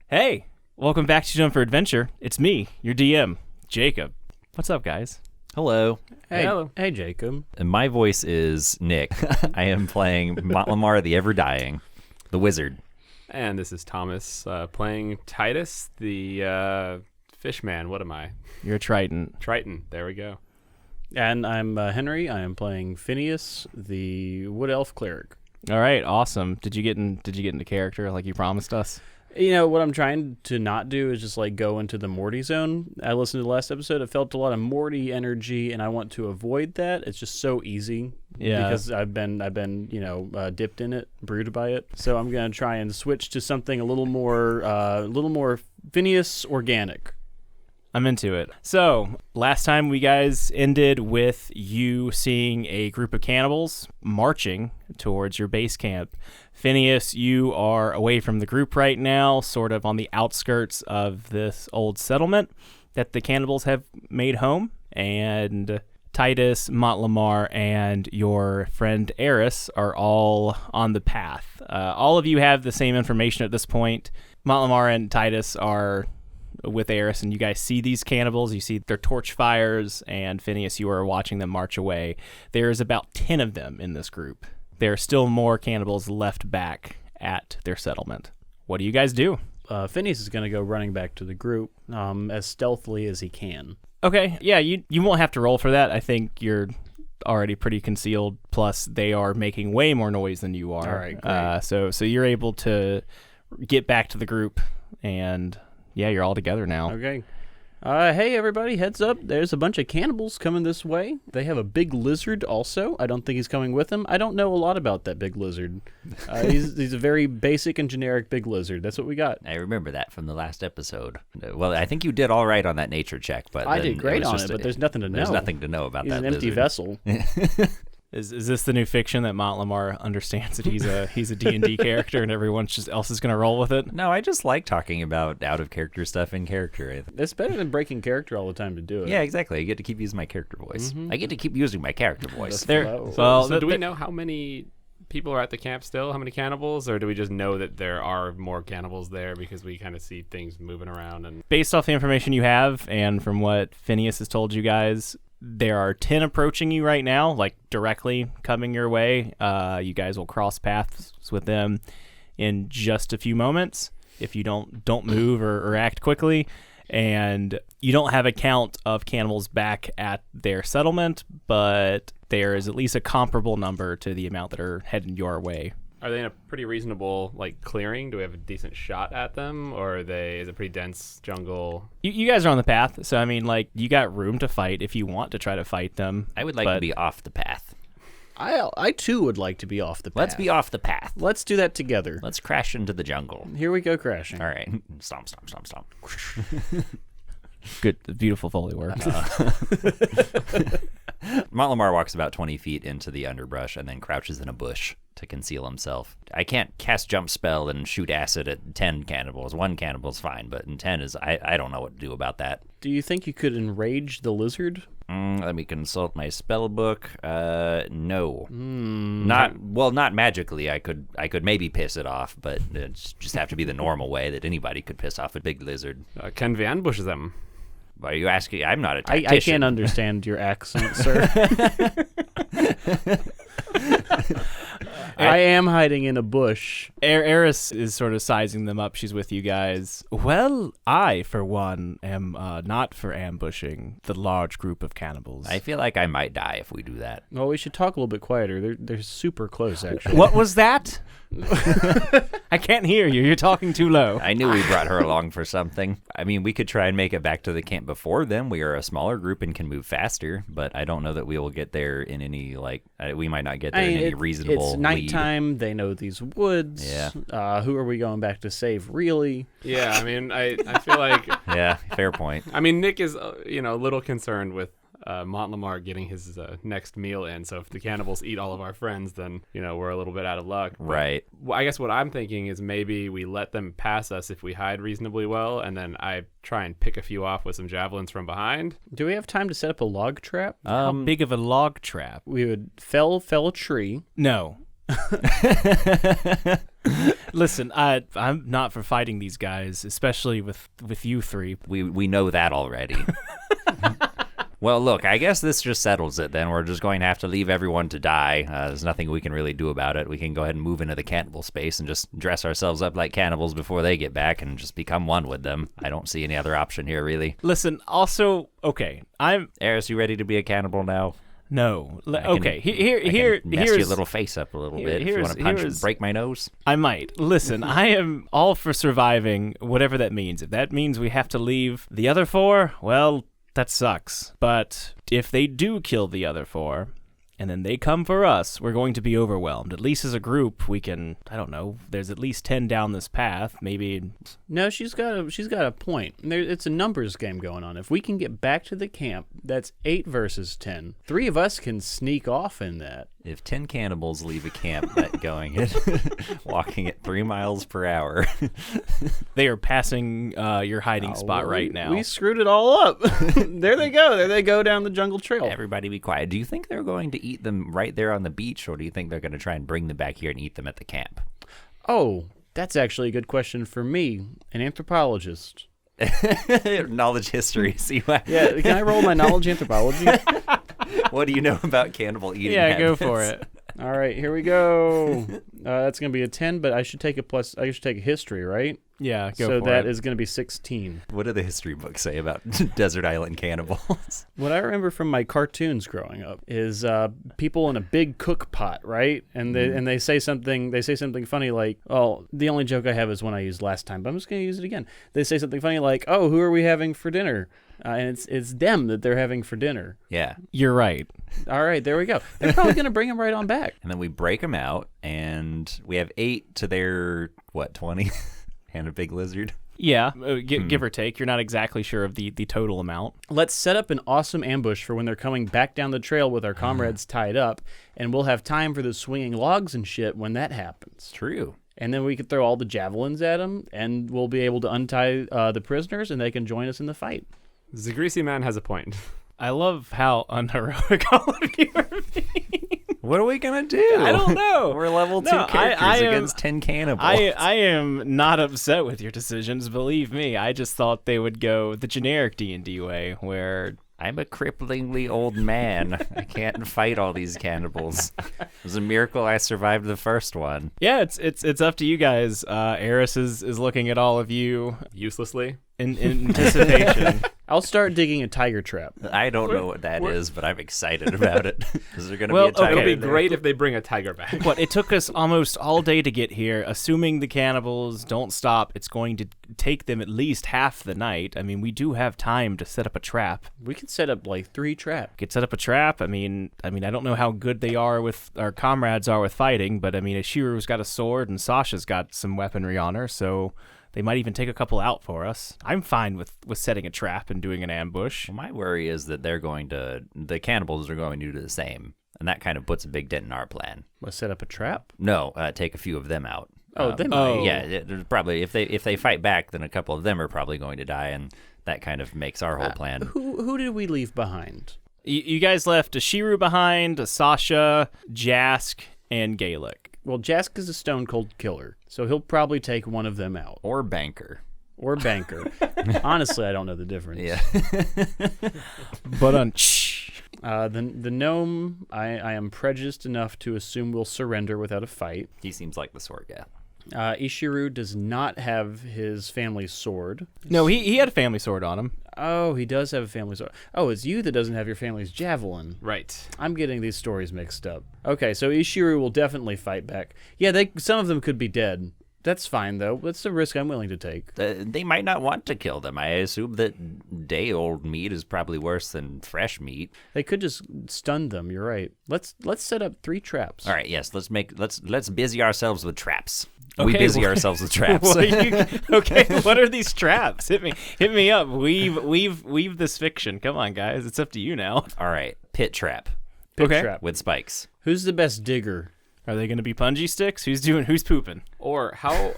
Hey, welcome back to Jump for Adventure. It's me, your DM, Jacob. What's up, guys? Hello. Hey, Hello. Hey, Jacob. And my voice is Nick. I am playing Lamar the Ever-Dying, the wizard. And this is Thomas playing Titus, the fishman. What am I? You're a Triton. Triton. There we go. And I'm Henry. I am playing Phineas, the Wood Elf Cleric. All right, awesome. Did you get into character like you promised us? You know, what I'm trying to not do is just like go into the Morty zone. I listened to the last episode. I felt a lot of Morty energy, and I want to avoid that. It's just so easy. Yeah. Because I've been dipped in it, brewed by it. So I'm gonna try and switch to something a little more Phineas organic. I'm into it. So, last time we guys ended with you seeing a group of cannibals marching towards your base camp. Phineas, you are away from the group right now, sort of on the outskirts of this old settlement that the cannibals have made home. And Titus, Montlamar, and your friend Eris are all on the path. All of you have the same information at this point. Montlamar and Titus are with Eris, and you guys see these cannibals. You see their torch fires, and Phineas, you are watching them march away. There's about 10 of them in this group. There are still more cannibals left back at their settlement. What do you guys do? Phineas is going to go running back to the group as stealthily as he can. Okay, yeah, you won't have to roll for that. I think you're already pretty concealed, plus they are making way more noise than you are. All right, great. So you're able to get back to the group, and yeah, you're all together now. Okay. Hey, everybody, heads up. There's a bunch of cannibals coming this way. They have a big lizard also. I don't think he's coming with them. I don't know a lot about that big lizard. He's a very basic and generic big lizard. That's what we got. I remember that from the last episode. Well, I think you did all right on that nature check, but I did great on it, but there's nothing to know. There's nothing to know about He's that an empty lizard. vessel. Is this the new fiction that Montlamar understands that he's a D&D character and everyone else is going to roll with it? No, I just like talking about out-of-character stuff in character. It's better than breaking character all the time to do it. Yeah, exactly. I get to keep using my character voice. I get to keep using my character voice. So do we know how many people are at the camp still? How many cannibals? Or do we just know that there are more cannibals there because we kind of see things moving around? And Based off the information you have and from what Phineas has told you guys, there are 10 approaching you right now, like directly coming your way. You guys will cross paths with them in just a few moments if you don't move or act quickly. And you don't have a count of cannibals back at their settlement, but there is at least a comparable number to the amount that are heading your way. are they in a pretty reasonable clearing? Do we have a decent shot at them, or is it pretty dense jungle? You guys are on the path, so I mean, you got room to fight if you want to try to fight them. I would like to be off the path. I too would like to be off the path. Let's be off the path. Let's do that together. Let's crash into the jungle. Here we go crashing. All right. Stomp, stomp, stomp, stomp. Good, beautiful Foley work. Montlamar walks about 20 feet into the underbrush and then crouches in a bush to conceal himself. I can't cast jump spell and shoot acid at 10 cannibals. 1 cannibal's fine, but in 10 is I don't know what to do about that. Do you think you could enrage the lizard? Let me consult my spell book. No. Not magically. I could maybe piss it off, but it just have to be the normal way that anybody could piss off a big lizard. Can we ambush them? Are you asking? I'm not a tactician. I can't understand your accent, sir. I am hiding in a bush. Eris is sort of sizing them up. She's with you guys. Well, I, for one, am not for ambushing the large group of cannibals. I feel like I might die if we do that. Well, we should talk a little bit quieter. They're super close, actually. What was that? I can't hear you. You're talking too low. I knew we brought her along for something. I mean, we could try and make it back to the camp before then. We are a smaller group and can move faster, but I don't know that we will get there in any, we might not get there in any reasonable It's nighttime. They know these woods. Yeah. Who are we going back to save, really? Yeah, I mean, I feel like... Yeah, fair point. I mean, Nick is, a little concerned with Montlamar getting his next meal in. So if the cannibals eat all of our friends, then, we're a little bit out of luck. But, right. I guess what I'm thinking is maybe we let them pass us if we hide reasonably well, and then I try and pick a few off with some javelins from behind. Do we have time to set up a log trap? How big of a log trap? We would fell a tree. No. Listen, I'm not for fighting these guys, especially with you three. We know that already. Well, look, I guess this just settles it then. We're just going to have to leave everyone to die. There's nothing we can really do about it. We can go ahead and move into the cannibal space and just dress ourselves up like cannibals before they get back and just become one with them. I don't see any other option here, really. Listen, also, okay, Eris, you ready to be a cannibal now? No. Okay, Here's here's your little face up a little bit. If you want to punch and break my nose. I might. Listen, I am all for surviving, whatever that means. If that means we have to leave the other four, well, that sucks. But if they do kill the other four, and then they come for us, we're going to be overwhelmed. At least as a group, we can, I don't know, there's at least 10 down this path, maybe. No, she's got a point. It's a numbers game going on. If we can get back to the camp, that's 8 versus 10. 3 of us can sneak off in that. If 10 cannibals leave a camp walking at 3 miles per hour. They are passing your hiding spot right now. We screwed it all up. There they go. There they go down the jungle trail. Everybody be quiet. Do you think they're going to eat them right there on the beach, or do you think they're going to try and bring them back here and eat them at the camp? Oh, that's actually a good question for me, an anthropologist. Knowledge history. See what? Yeah, can I roll my knowledge anthropology? What do you know about cannibal eating? Yeah, habits? go for it. All right, here we go. That's going to be a 10, but I should take a history, right? Yeah, go so for that it. is going to be 16. What do the history books say about desert island cannibals? What I remember from my cartoons growing up is people in a big cook pot, right? And they say something funny like, "Oh, the only joke I have is one I used last time, but I'm just going to use it again." They say something funny like, "Oh, who are we having for dinner?" And it's them that they're having for dinner. Yeah. You're right. All right, there we go. They're probably going to bring them right on back. And then we break them out, and we have 8 to their, 20? And a big lizard. Yeah, give or take. You're not exactly sure of the total amount. Let's set up an awesome ambush for when they're coming back down the trail with our comrades tied up, and we'll have time for the swinging logs and shit when that happens. True. And then we could throw all the javelins at them, and we'll be able to untie the prisoners, and they can join us in the fight. The greasy man has a point. I love how unheroic all of you are being. What are we going to do? I don't know. We're level 2 No, characters I am- against 10 cannibals. I am not upset with your decisions, believe me. I just thought they would go the generic D&D way, where I'm a cripplingly old man. I can't fight all these cannibals. It was a miracle I survived the first one. yeah, it's up to you guys. Eris is looking at all of you Uselessly. in anticipation. I'll start digging a tiger trap. I don't know what that is, but I'm excited about it. Is there going to Well, be a tiger? okay. It'll be great if they bring a tiger back. What, it took us almost all day to get here. Assuming the cannibals don't stop, it's going to take them at least half the night. I mean, we do have time to set up a trap. We could set up like 3 traps. Could set up a trap. I mean, I don't know how good they are with our comrades are with fighting, but I mean, Ishiru's got a sword and Sasha's got some weaponry on her, so they might even take a couple out for us. I'm fine with setting a trap and doing an ambush. Well, my worry is that the cannibals are going to do the same, and that kind of puts a big dent in our plan. Let's set up a trap. No, take a few of them out. Oh, they might. Yeah, there's probably if they fight back, then a couple of them are probably going to die, and that kind of makes our whole plan. Who did we leave behind? You guys left Ishiru behind, Sasha, Jask, and Gaelic. Well, Jask is a stone cold killer, so he'll probably take one of them out. Or banker. Or banker. Honestly, I don't know the difference. Yeah. But the gnome, I am prejudiced enough to assume will surrender without a fight. He seems like the sword guy. Ishiru does not have his family's sword. no, he had a family sword on him. Oh, he does have a family sword. Oh, it's you that doesn't have your family's javelin. Right. I'm getting these stories mixed up. Okay, so Ishiru will definitely fight back. Yeah, some of them could be dead. That's fine, though. That's a risk I'm willing to take. They might not want to kill them. I assume that day-old meat is probably worse than fresh meat. They could just stun them. You're right. Let's set up 3 traps. All right, yes, let's busy ourselves with traps. Okay, We busy ourselves with traps. Okay, what are these traps? Hit me up. Weave this fiction. Come on, guys. It's up to you now. All right, pit trap Pit Okay. trap. with spikes. Who's the best digger? Are they going to be punji sticks? Who's pooping? Or how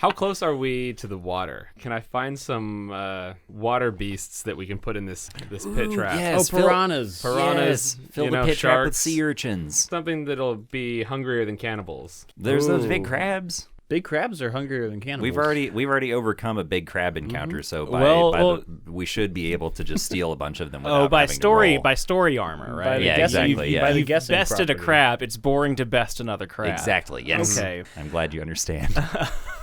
How close are we to the water? Can I find some water beasts that we can put in this pit trap? Yes, piranhas. Yes, fill the pit trap with sea urchins. Something that'll be hungrier than cannibals. There's those big crabs. Big crabs are hungrier than cannibals. We've already overcome a big crab encounter, so we should be able to just steal a bunch of them. By having to roll. story armor, right? Yeah, exactly. By the You've guessing bested a property. crab. It's boring to best another crab. Exactly. Yes. Okay. I'm glad you understand.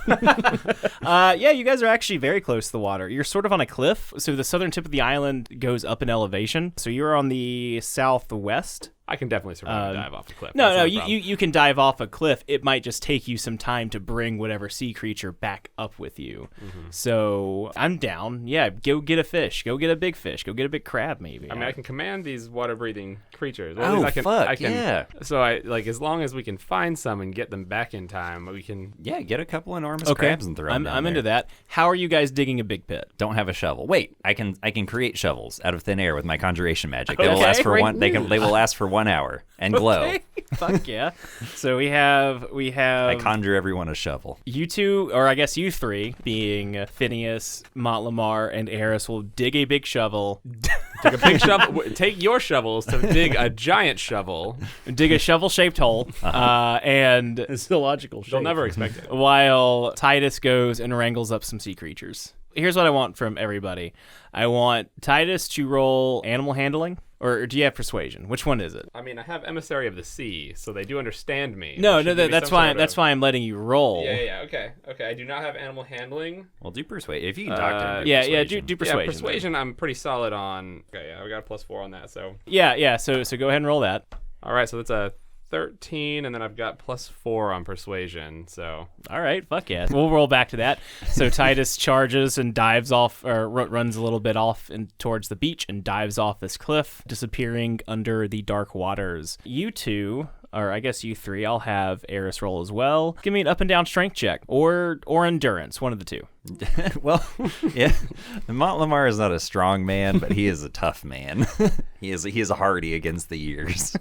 Yeah, you guys are actually very close to the water. You're sort of on a cliff, so the southern tip of the island goes up in elevation. So you're on the southwest. I can definitely survive a dive off a cliff. No, That's no, not a problem. you can dive off a cliff. It might just take you some time to bring whatever sea creature back up with you. So I'm down. Yeah, go get a fish. Go get a big fish. Go get a big crab, maybe. I mean, I can command these water-breathing creatures. Or Oh, at least I can, yeah. So as long as we can find some and get them back in time, we can. Yeah, get a couple enormous Okay, crabs and throw them down I'm into there. that. How are you guys digging a big pit? Don't have a shovel. Wait, I can create shovels out of thin air with my conjuration magic. They will Okay, last for great one. They will last for 1 hour and glow. Okay. Fuck yeah. So we have I conjure everyone a shovel. you two, or I guess you three, being Phineas, Montlamar, and Eris, will dig a big shovel. Take a big shovel. Take your shovels to dig a giant shovel. Dig a shovel-shaped hole, and It's the logical shape. They'll never expect it. while Titus goes and wrangles up some sea creatures. Here's what I want from everybody. I want Titus to roll animal handling, or do you have persuasion? Which one is it? I mean, I have emissary of the sea, so they do understand me. No, There should be that's some why. sort That's of- why I'm letting you roll. Yeah. Okay. I do not have animal handling. Well, do persuade. If you can talk to him. Yeah, persuasion. do persuasion. Yeah, persuasion. I'm pretty solid on. Okay, yeah, I got a +4 on that. So Yeah. So go ahead and roll that. all right, so that's a 13, and then I've got +4 on persuasion. So All right, fuck yeah. We'll roll back to that. So Titus charges and dives off, or runs a little bit off and towards the beach and dives off this cliff, disappearing under the dark waters. You two, or I guess you three, I'll have Eris roll as well. Give me an up and down strength check, or endurance, one of the two. Well, yeah. Montlamar is not a strong man, but he is a tough man. he is a hardy against the years.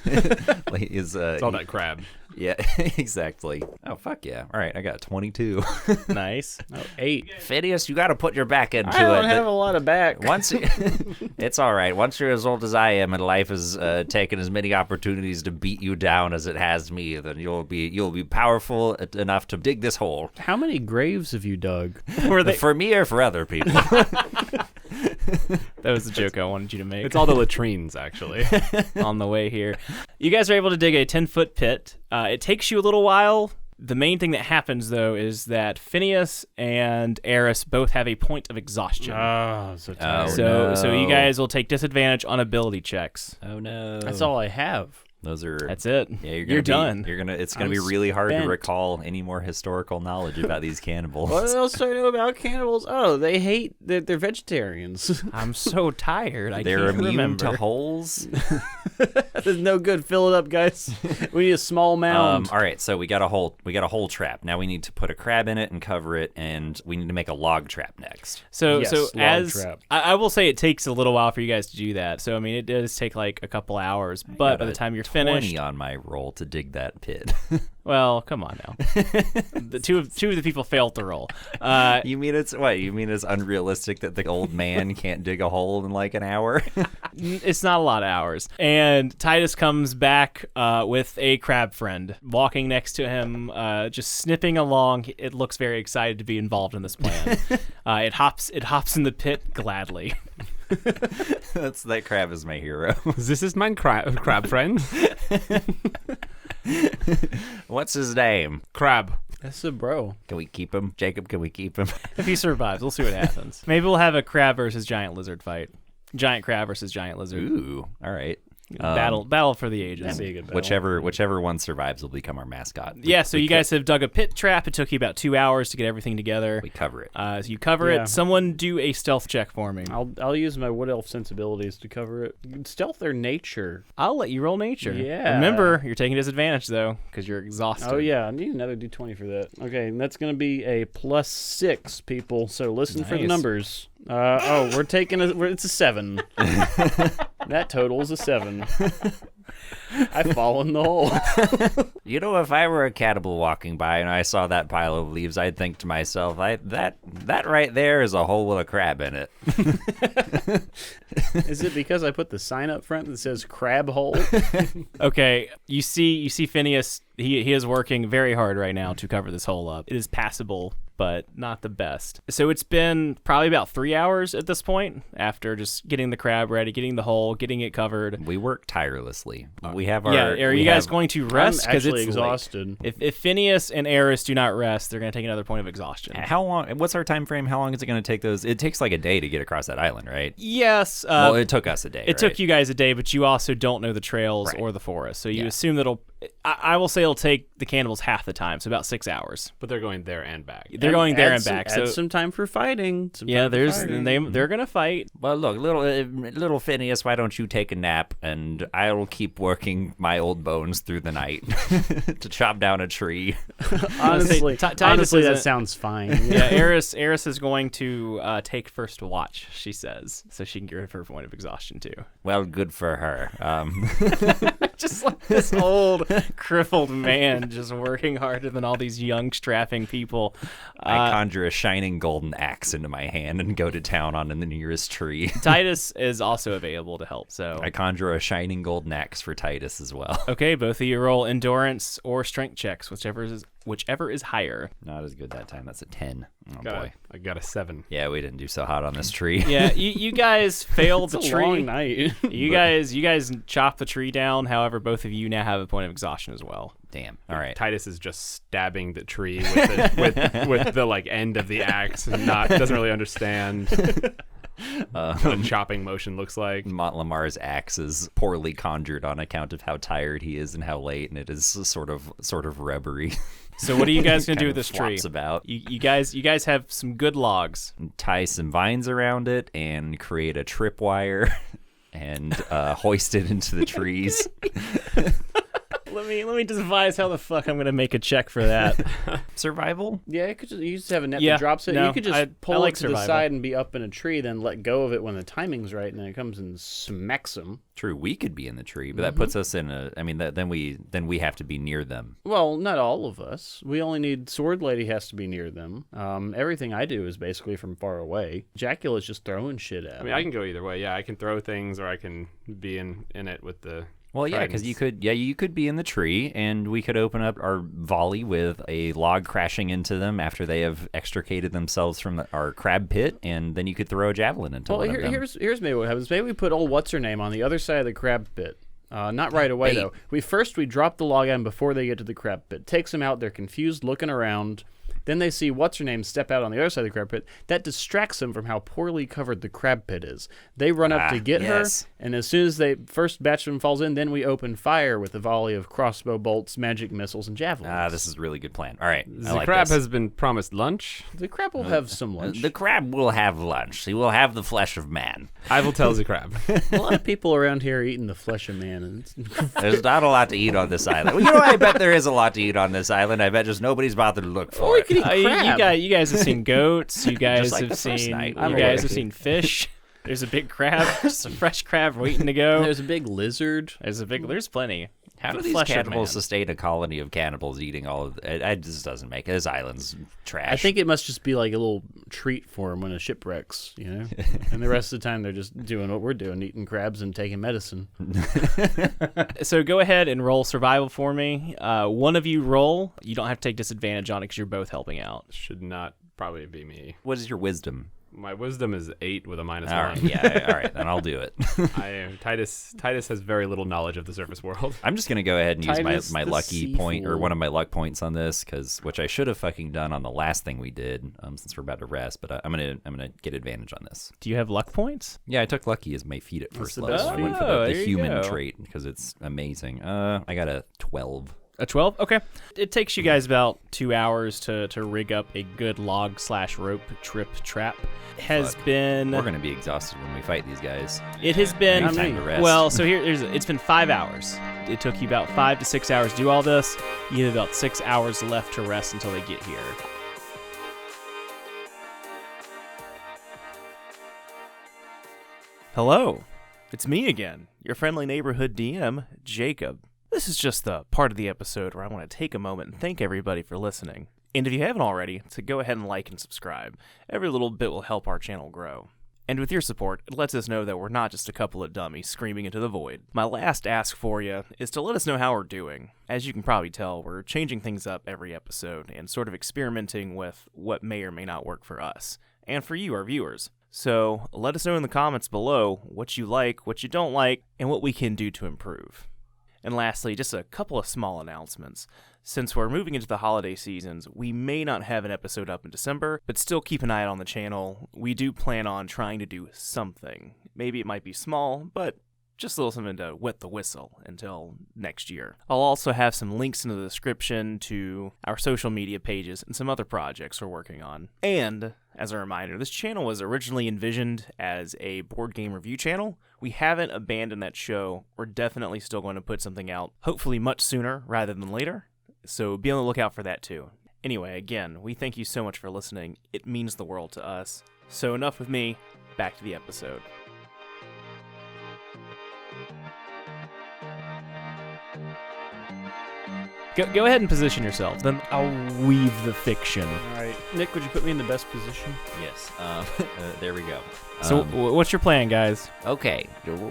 it's all that crab. Yeah, exactly. Oh, fuck yeah. All right, I got 22. Nice. Oh, 8. Phineas, you got to put your back into I don't it. have a lot of back. It's all right. Once you're as old as I am and life has taken as many opportunities to beat you down as it has me, then you'll be powerful enough to dig this hole. How many graves have you dug? For me or for other people? That was the joke I wanted you to make. It's all the latrines, actually. On the way here. You guys are able to dig a 10-foot pit. It takes you a little while. The main thing that happens, though, is that Phineas and Eris both have a point of exhaustion. So tired. So you guys will take disadvantage on ability checks. Oh no. That's all I have. Those are. That's it. Yeah, You're done. It's gonna I'm be really hard spent. to recall any more historical knowledge about these cannibals. What else do I know about cannibals? Oh, they're vegetarians. I'm so tired. They're can't immune remember. to holes. There's no good. Fill it up, guys. We need a small mound. All right, so we got a hole trap. Now we need to put a crab in it and cover it, and we need to make a log trap next. So Yes, log as trap. I will say, it takes a little while for you guys to do that. So I mean, it does take like a couple hours. But by the time you're 20 finished, on my roll to dig that pit. well, come on now. The two of the people failed to roll. You mean it's what? You mean it's unrealistic that the old man can't dig a hole in like an hour? It's not a lot of hours. And Titus comes back with a crab friend walking next to him, just snipping along. It looks very excited to be involved in this plan. It hops in the pit gladly. That crab is my hero. This is my crab friend. What's his name? Crab. That's a bro. Can we keep him? Jacob, can we keep him? If he survives, we'll see what happens. Maybe we'll have a crab versus giant lizard fight. Giant crab versus giant lizard. Ooh, all right. Battle for the ages. That'd be a good battle. Whichever one survives will become our mascot. Yeah, so you guys have dug a pit trap. It took you about 2 hours to get everything together. We cover it. So you cover Yeah. it. Someone do a stealth check for me. I'll use my wood elf sensibilities to cover it. Stealth or nature? I'll let you roll nature. Yeah. Remember, you're taking disadvantage, though, because you're exhausted. Oh yeah, I need another d20 for that. Okay, and that's gonna be a +6, people. So listen for the Nice. numbers. We're taking it's a 7. That total is a 7. I fall in the hole. You know, if I were a cannibal walking by and I saw that pile of leaves, I'd think to myself, that right there is a hole with a crab in it. Is it because I put the sign up front that says crab hole? Okay, you see Phineas. He is working very hard right now to cover this hole up. It is passable, but not the best. So it's been probably about 3 hours at this point after just getting the crab ready, getting the hole, getting it covered. We work tirelessly. We have our. Yeah, are you guys going to rest? I'm actually exhausted. If Phineas and Eris do not rest, they're going to take another point of exhaustion. How long? What's our time frame? How long is it going to take those? It takes like a day to get across that island, right? Yes. Well, it took us a day. It took you guys a day, but you also don't know the trails or the forest, so you assume that'll. I will say it'll take the cannibals half the time, so about 6 hours. But they're going there and back. They're going there and back. So So some time for fighting. they're gonna fight. Well, look, little Phineas, why don't you take a nap and I'll keep working my old bones through the night to chop down a tree. Honestly, Titus honestly, that isn't- sounds fine. Yeah, Eris is going to take first watch, she says, so she can get her point of exhaustion too. Well, good for her. Just like this old crippled man just working harder than all these young strapping people. I conjure a shining golden axe into my hand and go to town on the nearest tree. Titus is also available to help. So I conjure a shining golden axe for Titus as well. okay, both of you roll endurance or strength checks, whichever is higher. Not as good that time. That's a 10. Oh, boy. I got a 7. Yeah, we didn't do so hot on this tree. Yeah, you guys failed the It's a tree. long night. You guys chopped the tree down. However, both of you now have a point of exhaustion as well. Damn. All right. Titus is just stabbing the tree with the like end of the axe and doesn't really understand what a chopping motion looks like. Lamar's axe is poorly conjured on account of how tired he is and how late, and it is sort of rubbery. So what are you guys gonna do Kind with of this tree? flops about. You guys have some good logs. Tie some vines around it and create a tripwire and hoist it into the trees. Let me devise how the fuck I'm gonna make a check for that. Survival? Yeah, you just have a net Yeah, that drops it. no, You could just I pull like it to the survival. side and be up in a tree, then let go of it when the timing's right, and then it comes and smacks them. True, we could be in the tree, but that puts us in a. I mean, then we have to be near them. Well, not all of us. We only need Sword Lady has to be near them. Everything I do is basically from far away. Jackula's just throwing shit at I mean, I can go either way. Yeah, I can throw things or I can be in it with the. Well, yeah, because you could be in the tree, and we could open up our volley with a log crashing into them after they have extricated themselves from our crab pit, and then you could throw a javelin into one of them. Here's maybe what happens. Maybe we put old what's her name on the other side of the crab pit. Not right away Bait. though. We drop the log at them before they get to the crab pit. Takes them out. They're confused, looking around. Then they see what's her name step out on the other side of the crab pit. That distracts them from how poorly covered the crab pit is. They run up to get yes. her, and as soon as the first batch of them falls in, then we open fire with a volley of crossbow bolts, magic missiles, and javelins. This is a really good plan. All right, The I like crab this. has been promised lunch. The crab will have some lunch. The crab will have lunch. He will have the flesh of man. I will tell the crab. A lot of people around here are eating the flesh of man. And There's not a lot to eat on this island. Well, you know, I bet there is a lot to eat on this island. I bet just nobody's bothered to look for we it. could eat crab. You guys have seen goats. You guys like have the first seen. night. You I'm guys aware. have seen fish. There's a big crab, just a fresh crab waiting to go. There's a big lizard. There's plenty. How do The these flesh of cannibals man. sustain a colony of cannibals eating all of it? It just doesn't make it. This island's trash. I think it must just be like a little treat for them when a ship wrecks, you know? And the rest of the time they're just doing what we're doing, eating crabs and taking medicine. So go ahead and roll survival for me. One of you roll. You don't have to take disadvantage on it because you're both helping out. Should not probably be me. What is your wisdom? My wisdom is 8 with a minus All 1. right, yeah, all right, then I'll do it. Titus has very little knowledge of the surface world. I'm just gonna go ahead and use Titus my the lucky sea point or fool. one of my luck points on this, which I should have fucking done on the last thing we did, since we're about to rest. But I'm gonna get advantage on this. Do you have luck points? Yeah, I took lucky as my feat at first the level. best I went feat. for Oh, the there you human go. trait because it's amazing. I got a 12. A 12? Okay. It takes you guys about 2 hours to rig up a good log/rope trap. Has been. We're gonna be exhausted when we fight these guys. It has been. Maybe time to rest. Well, so it's been 5 hours. It took you about 5 to 6 hours to do all this. You have about 6 hours left to rest until they get here. Hello. It's me again, your friendly neighborhood DM, Jacob. this is just the part of the episode where I want to take a moment and thank everybody for listening. And if you haven't already, to go ahead and like and subscribe. Every little bit will help our channel grow. And with your support, it lets us know that we're not just a couple of dummies screaming into the void. My last ask for you is to let us know how we're doing. As you can probably tell, we're changing things up every episode and sort of experimenting with what may or may not work for us, and for you, our viewers. So let us know in the comments below what you like, what you don't like, and what we can do to improve. And lastly, just a couple of small announcements. Since we're moving into the holiday seasons, we may not have an episode up in December, but still keep an eye out on the channel. We do plan on trying to do something. Maybe it might be small, but just a little something to wet the whistle until next year. I'll also have some links in the description to our social media pages and some other projects we're working on. And, as a reminder, this channel was originally envisioned as a board game review channel. We haven't abandoned that show. We're definitely still going to put something out, hopefully much sooner rather than later. So be on the lookout for that too. Anyway, again, we thank you so much for listening. It means the world to us. So enough with me, back to the episode. Go ahead and position yourselves, then I'll weave the fiction. All right, Nick, would you put me in the best position? Yes. There we go. So what's your plan, guys? Okay,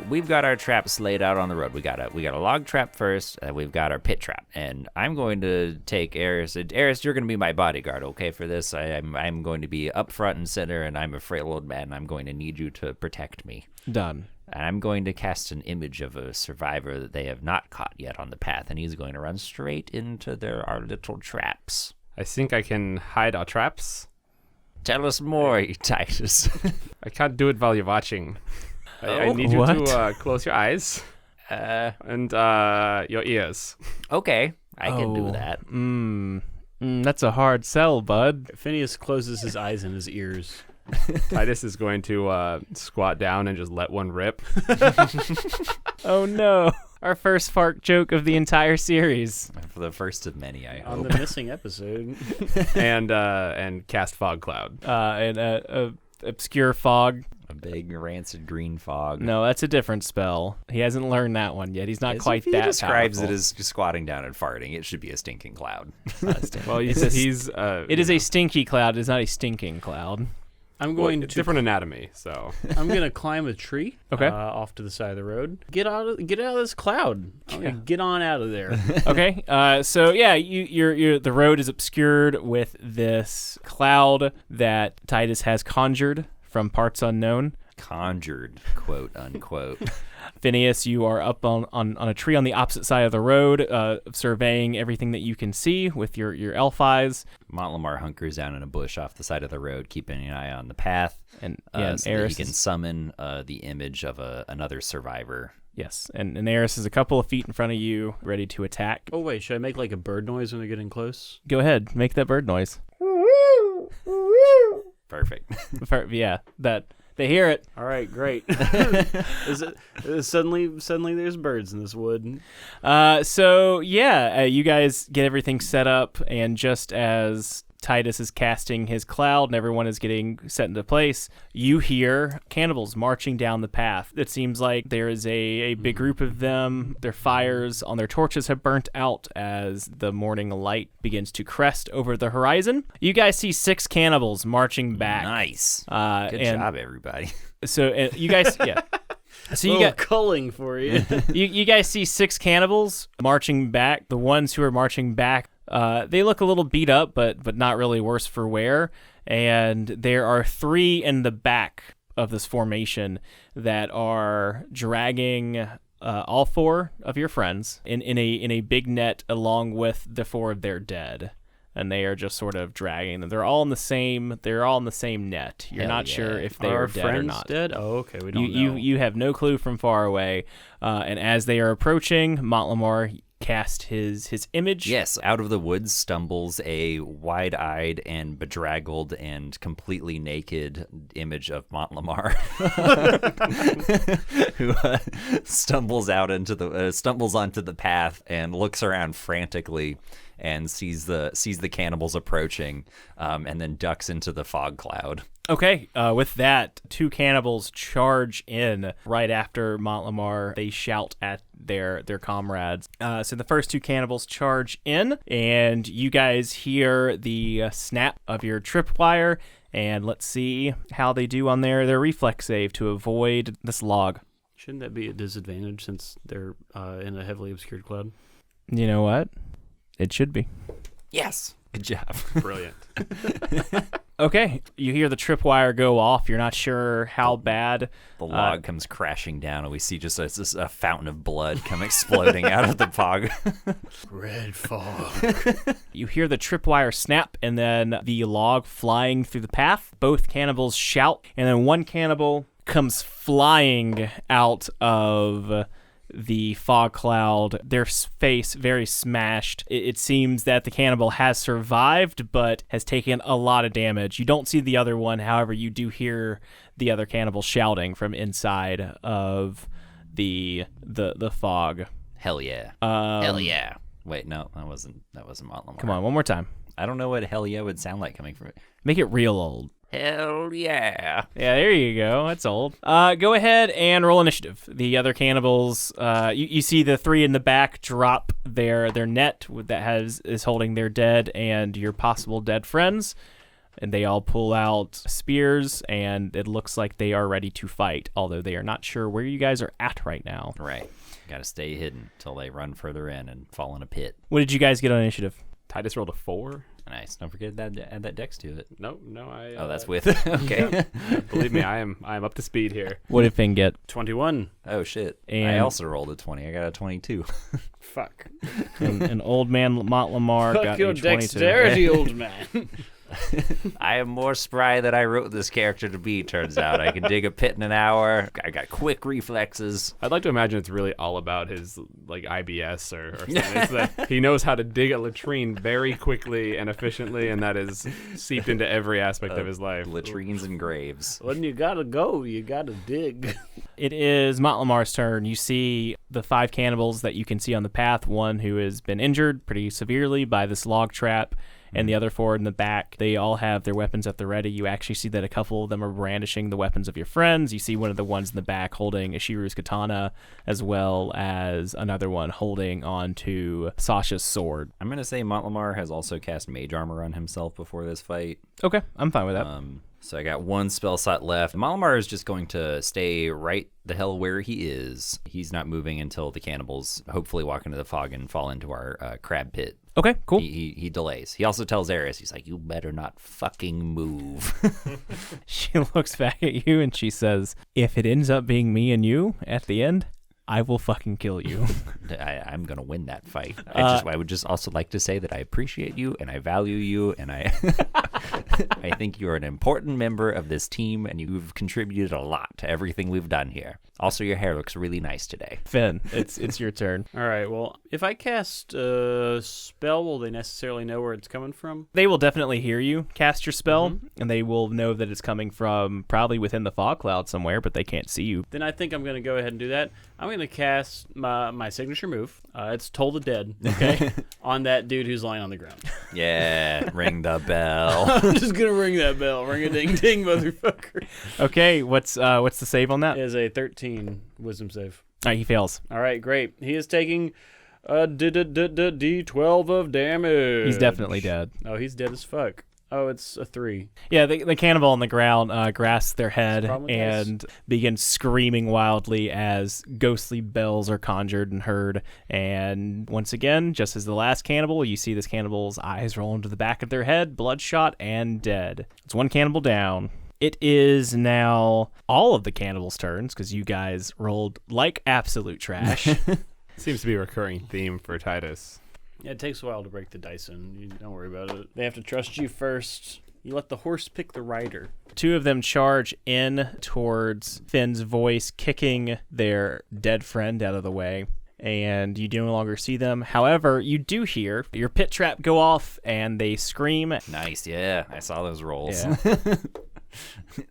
we've got our traps laid out on the road. We got a log trap first. We've got our pit trap, and I'm going to take Eris. Eris, you're going to be my bodyguard, okay? For this, I'm going to be up front and center, and I'm a frail old man. I'm going to need you to protect me. Done. And I'm going to cast an image of a survivor that they have not caught yet on the path, and he's going to run straight into our little traps. I think I can hide our traps. Tell us more, Titus. I can't do it while you're watching. I need you to close your eyes and your ears. Okay, I can do that. That's a hard sell, bud. Phineas closes his eyes and his ears. Titus is going to squat down and just let one rip. Oh no. Our first fart joke of the entire series. For the first of many, I On hope. the missing episode. and cast fog cloud. And obscure fog. A big rancid green fog. No, that's a different spell. He hasn't learned that one yet. He's not quite If he that describes powerful. it as squatting down and farting, it should be a stinking cloud. Well, it is a stinky cloud. It's not a stinking cloud. I'm going to different anatomy, so I'm gonna climb a tree. Okay. Off to the side of the road. Get out of this cloud. Get on out of there. Okay. So yeah, you're the road is obscured with this cloud that Titus has conjured from parts unknown. Conjured, quote unquote. Phineas, you are up on a tree on the opposite side of the road, surveying everything that you can see with your elf eyes. Montlamar hunkers down in a bush off the side of the road, keeping an eye on the path, And so that Eris he can summon the image of another survivor. Yes, and Eris is a couple of feet in front of you, ready to attack. Oh wait, should I make like a bird noise when they're getting close? Go ahead, make that bird noise. Perfect. Yeah, that they hear it. All right, great. Suddenly there's birds in this wood. So yeah, you guys get everything set up, and just as Titus is casting his cloud and everyone is getting set into place, you hear cannibals marching down the path. It seems like there is a big group of them. Their fires on their torches have burnt out as the morning light begins to crest over the horizon. You guys see 6 cannibals marching back. Nice. Good job, everybody. So you guys, yeah. So you got culling for you. you guys see 6 cannibals marching back. The ones who are marching back, they look a little beat up, but not really worse for wear. And there are 3 in the back of this formation that are dragging all 4 of your friends in a big net along with the 4 of their dead. And they are just sort of dragging them. They're all in the same net. You're Hell not yeah. sure if they Are are dead friends or not. dead? Oh, okay. We don't know. You have no clue from far away. And as they are approaching, Montlamar cast his image. Yes, out of the woods stumbles a wide-eyed and bedraggled and completely naked image of Montlamar, who stumbles onto the path and looks around frantically and sees the cannibals approaching, and then ducks into the fog cloud. Okay, with that, 2 cannibals charge in right after Montlamar. They shout at their comrades. So the first 2 cannibals charge in, and you guys hear the snap of your tripwire, and let's see how they do on their reflex save to avoid this log. Shouldn't that be a disadvantage since they're in a heavily obscured cloud? You know what? It should be. Yes. Good job. Brilliant. Okay, you hear the tripwire go off. You're not sure how bad. The log comes crashing down, and we see just a fountain of blood come exploding out of the fog. Red fog. You hear the tripwire snap, and then the log flying through the path. Both cannibals shout, and then one cannibal comes flying out of the fog cloud, their face very smashed. It seems that the cannibal has survived, but has taken a lot of damage. You don't see the other one, however, you do hear the other cannibal shouting from inside of the fog. Hell yeah. Hell yeah. Wait, no, that wasn't Montlamar. Come on, one more time. I don't know what hell yeah would sound like coming from it. Make it real old. Hell yeah. Yeah, there you go. That's old. Go ahead and roll initiative. The other cannibals, you see the 3 in the back drop their net that is holding their dead and your possible dead friends, and they all pull out spears, and it looks like they are ready to fight, although they are not sure where you guys are at right now. Right. Got to stay hidden until they run further in and fall in a pit. What did you guys get on initiative? Titus rolled a 4. Nice. Don't forget that add that dex to it. No, I. Oh, that's with. Okay. Believe me, I am up to speed here. What did Finn get? 21. Oh shit. And I also rolled a 20. I got a 22. Fuck. And old man Montlamar Fuck got your a 22. dexterity, old man. I am more spry than I wrote this character to be, turns out. I can dig a pit in an hour. I got quick reflexes. I'd like to imagine it's really all about his like IBS or something. It's that he knows how to dig a latrine very quickly and efficiently, and that is seeped into every aspect of his life. Latrines and graves. When you gotta go, you gotta dig. It is Montlamar's turn. You see the 5 cannibals that you can see on the path, one who has been injured pretty severely by this log trap, and the other 4 in the back. They all have their weapons at the ready. You actually see that a couple of them are brandishing the weapons of your friends. You see one of the ones in the back holding Ishiru's katana, as well as another one holding on to Sasha's sword. I'm going to say Montlamar has also cast mage armor on himself before this fight. Okay, I'm fine with that. So I got 1 spell slot left. Montlamar is just going to stay right the hell where he is. He's not moving until the cannibals hopefully walk into the fog and fall into our crab pit. Okay, cool. He delays. He also tells Ares, he's like, you better not fucking move. She looks back at you and she says, if it ends up being me and you at the end, I will fucking kill you. I'm going to win that fight. I would just also like to say that I appreciate you and I value you and I I think you're an important member of this team and you've contributed a lot to everything we've done here. Also, your hair looks really nice today. Finn, it's your turn. All right, well, if I cast a spell, will they necessarily know where it's coming from? They will definitely hear you cast your spell, and they will know that it's coming from probably within the fog cloud somewhere, but they can't see you. Then I think I'm going to go ahead and do that. I'm going to cast my signature move. It's Toll the Dead, okay, on that dude who's lying on the ground. Yeah, ring the bell. I'm just going to ring that bell. Ring a ding ding, motherfucker. Okay, what's the save on that? It is a 13 wisdom save. All right, he fails. All right, great. He is taking a D12 of damage. He's definitely dead. Oh, he's dead as fuck. Oh, it's a 3. Yeah, the cannibal on the ground grasps their head Probably and begins screaming wildly as ghostly bells are conjured and heard. And once again, just as the last cannibal, you see this cannibal's eyes roll into the back of their head, bloodshot and dead. It's 1 cannibal down. It is now all of the cannibals' turns because you guys rolled like absolute trash. Seems to be a recurring theme for Titus. Yeah, it takes a while to break the dice in. You don't worry about it. They have to trust you first. You let the horse pick the rider. 2 of them charge in towards Finn's voice, kicking their dead friend out of the way. And you no longer see them. However, you do hear your pit trap go off, and they scream. Nice, yeah. I saw those rolls. Yeah.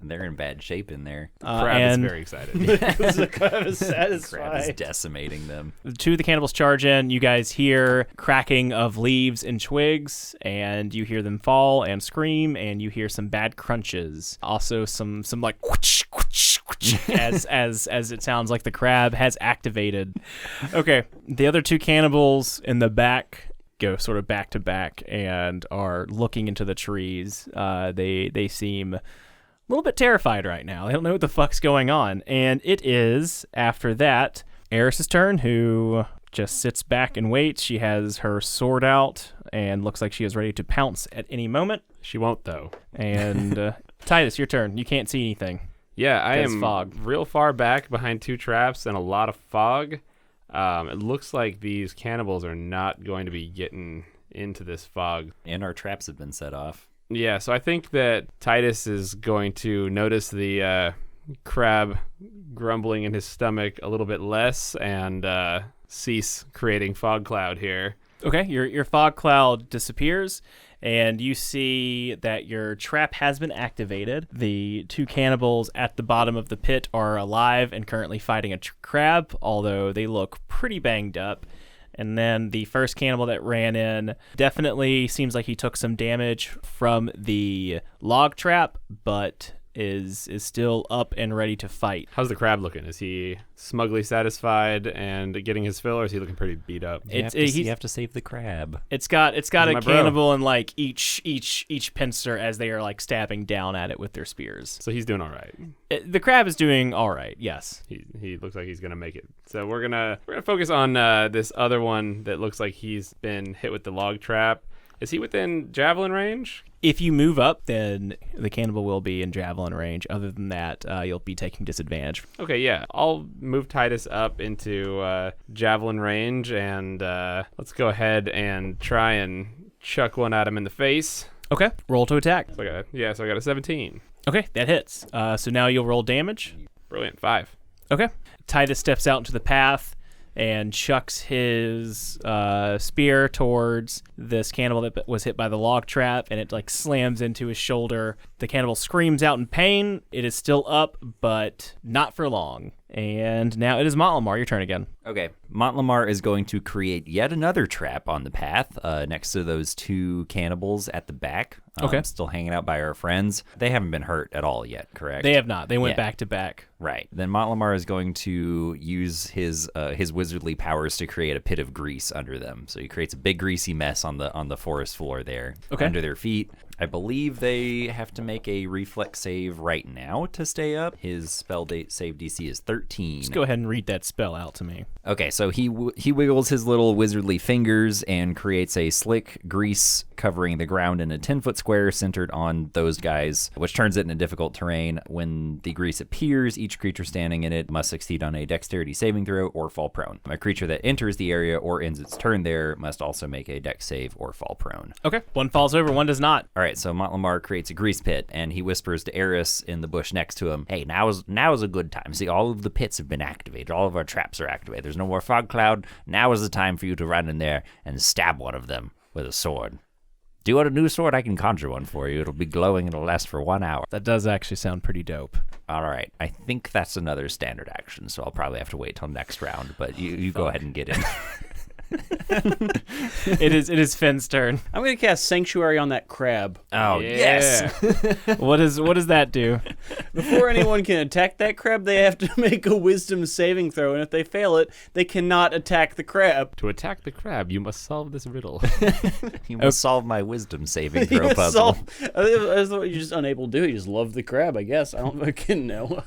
They're in bad shape in there. Crab is and very excited. Because the crab is Crab is satisfied. decimating them. two of the cannibals charge in. You guys hear cracking of leaves and twigs, and you hear them fall and scream, and you hear some bad crunches. Also, some like whoosh, whoosh, whoosh, as it sounds like the crab has activated. Okay, the other two cannibals in the back go sort of back to back and are looking into the trees. They seem a little bit terrified right now. They don't know what the fuck's going on. And it is, after that, Eris's turn, who just sits back and waits. She has her sword out and looks like she is ready to pounce at any moment. She won't, though. And Titus, your turn. You can't see anything. Yeah, I There's am fog. real far back behind two traps and a lot of fog. It looks like these cannibals are not going to be getting into this fog. And our traps have been set off. Yeah, so I think that Titus is going to notice the crab grumbling in his stomach a little bit less and cease creating fog cloud here. Okay, your fog cloud disappears, and you see that your trap has been activated. The two cannibals at the bottom of the pit are alive and currently fighting a crab, although they look pretty banged up. And then the first cannibal that ran in definitely seems like he took some damage from the log trap, but is still up and ready to fight. How's the crab looking? Is he smugly satisfied and getting his fill, or is he looking pretty beat up? You have to save the crab. It's got He's a my bro. cannibal in like each pincer as they are like stabbing down at it with their spears. So he's doing all right. The crab is doing all right. Yes. He looks like he's gonna make it. So we're gonna focus on this other one that looks like he's been hit with the log trap. Is he within javelin range? If you move up, then the cannibal will be in javelin range. Other than that, you'll be taking disadvantage. Okay, yeah. I'll move Titus up into javelin range, and let's go ahead and try and chuck one at him in the face. Okay. Roll to attack. So I got a 17. Okay, that hits. So now you'll roll damage. Brilliant. 5. Okay. Titus steps out into the path and chucks his spear towards this cannibal that was hit by the log trap, and it like slams into his shoulder. The cannibal screams out in pain. It is still up, but not for long. And now it is Montlamar. Your turn again. Okay. Montlamar is going to create yet another trap on the path next to those two cannibals at the back. Okay. Still hanging out by our friends. They haven't been hurt at all yet, correct? They have not. They went Yeah. back to back. Right. Then Montlamar is going to use his wizardly powers to create a pit of grease under them. So he creates a big greasy mess on the forest floor there, under their feet. I believe they have to make a reflex save right now to stay up. His spell save DC is 13. Just go ahead and read that spell out to me. Okay, so he wiggles his little wizardly fingers and creates a slick grease covering the ground in a 10-foot square centered on those guys, which turns it into difficult terrain. When the grease appears, each creature standing in it must succeed on a dexterity saving throw or fall prone. A creature that enters the area or ends its turn there must also make a dex save or fall prone. Okay. One falls over, one does not. All right, so Montlamar creates a grease pit, and he whispers to Eris in the bush next to him, "Hey, now is a good time. See, all of the pits have been activated. All of our traps are activated. There's no more fog cloud. Now is the time for you to run in there and stab one of them with a sword. Do you want a new sword? I can conjure one for you. It'll be glowing. It'll last for 1 hour." That does actually sound pretty dope. All right, I think that's another standard action, so I'll probably have to wait till next round, but you go ahead and get in. It is Finn's turn. I'm going to cast Sanctuary on that crab. Oh, yes! What does that do? Before anyone can attack that crab, they have to make a wisdom saving throw, and if they fail it, they cannot attack the crab. To attack the crab, you must solve this riddle. You must solve my wisdom saving You throw must puzzle. that's what you're just unable to do. You just love the crab, I guess. I don't fucking know.